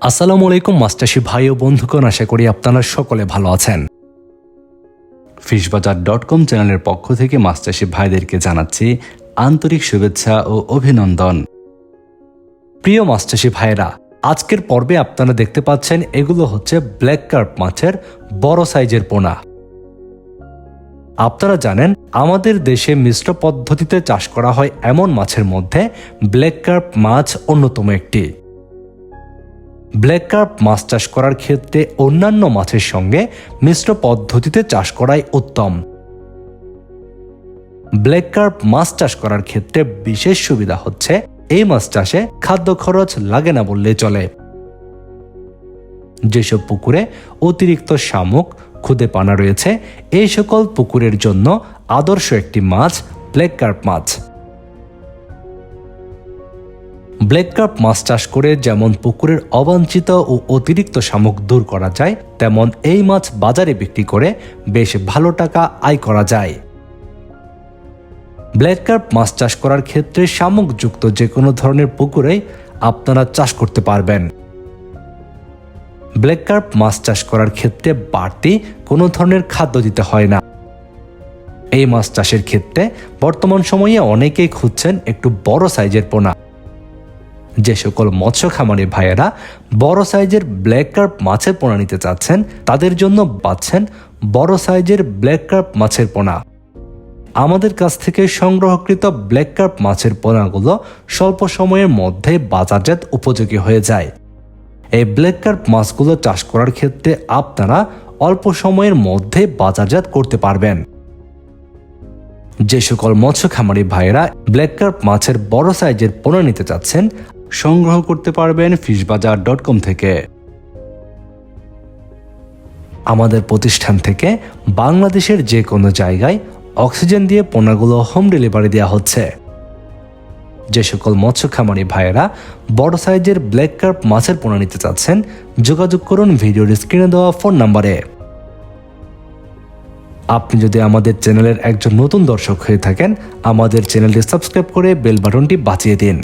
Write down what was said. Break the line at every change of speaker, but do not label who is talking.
আসসালামু আলাইকুম মাস্টারশিপ ভাই ও বন্ধুগণ, আশা করি আপনারা সকলে ভালো আছেন। fishbazaar.com চ্যানেলের পক্ষ থেকে মাস্টারশিপ ভাইদেরকে জানাচ্ছি আন্তরিক শুভেচ্ছা ও অভিনন্দন। প্রিয় মাস্টারশিপ ভাইরা, আজকের পর্বে আপনারা দেখতে পাচ্ছেন এগুলো হচ্ছে ব্ল্যাক কার্প মাছের বড় সাইজের পোনা। আপনারা জানেন আমাদের দেশে মিশ্র পদ্ধতিতে চাষ করা হয় এমন মাছের মধ্যে ব্ল্যাক কার্প মাছ অন্যতম একটি। ব্ল্যাক কার্প মাছ চাষ করার ক্ষেত্রে অন্যান্য মাছের সঙ্গে মিশ্র পদ্ধতিতে চাষ করাই উত্তম। ব্ল্যাক কার্প মাছ চাষ করার ক্ষেত্রে বিশেষ সুবিধা হচ্ছে এই মাছ চাষে খাদ্য খরচ লাগে না বললেই চলে। যেসব পুকুরে অতিরিক্ত শামুক, খুদে পানা রয়েছে, এই সকল পুকুরের জন্য আদর্শ একটি মাছ ব্ল্যাক কার্প মাছ। ব্ল্যাক কার্প মাছ চাষ করে যেমন পুকুরের অবাঞ্ছিত ও অতিরিক্ত শামুক দূর করা যায়, তেমন এই মাছ বাজারে বিক্রি করে বেশ ভালো টাকা আয় করা যায়। ব্ল্যাক কার্প মাছ চাষ করার ক্ষেত্রে শামুকযুক্ত যে কোনো ধরনের পুকুরেই আপনারা চাষ করতে পারবেন। ব্ল্যাক কার্প মাছ চাষ করার ক্ষেত্রে বাড়তি কোনো ধরনের খাদ্য দিতে হয় না। এই মাছ চাষের ক্ষেত্রে বর্তমান সময়ে অনেকেই খুঁজছেন একটু বড় সাইজের পোনা। যে সকল মৎস্য খামারি ভাইয়েরা বড় সাইজের ব্ল্যাক কার্প মাছের পোনা নিতে চাচ্ছেন, তাদের জন্য পাচ্ছেন বড় সাইজের ব্ল্যাক কার্প মাছের পোনা। আমাদের কাছ থেকে সংগ্রহকৃত ব্ল্যাক কার্প মাছের পোনাগুলো স্বল্প সময়ের মধ্যে বাজারজাত উপযোগী হয়ে যায়। এই ব্ল্যাক কার্প মাছগুলো চাষ করার ক্ষেত্রে আপনারা অল্প সময়ের মধ্যে বাজারজাত করতে পারবেন। যে সকল মৎস্য খামারি ভাইয়েরা ব্ল্যাক কার্প মাছের বড় সাইজের পোনা নিতে চাচ্ছেন, সংগ্রহ করতে পারবেন fishbazaar.com থেকে। আমাদের প্রতিষ্ঠান থেকে বাংলাদেশের যে কোনো জায়গায় অক্সিজেন দিয়ে পোনাগুলো হোম ডেলিভারি দেওয়া হচ্ছে। যে সকল মৎস্য খামারি ভাইয়েরা বড় সাইজের ব্ল্যাক কার্প মাছের পোনা নিতে চাচ্ছেন, যোগাযোগ করুন ভিডিওর স্ক্রিনে দেওয়া ফোন নাম্বারে। আপনি যদি আমাদের চ্যানেলের একজন নতুন দর্শক হয়ে থাকেন, আমাদের চ্যানেলটি সাবস্ক্রাইব করে বেল বাটনটি বাজিয়ে দিন।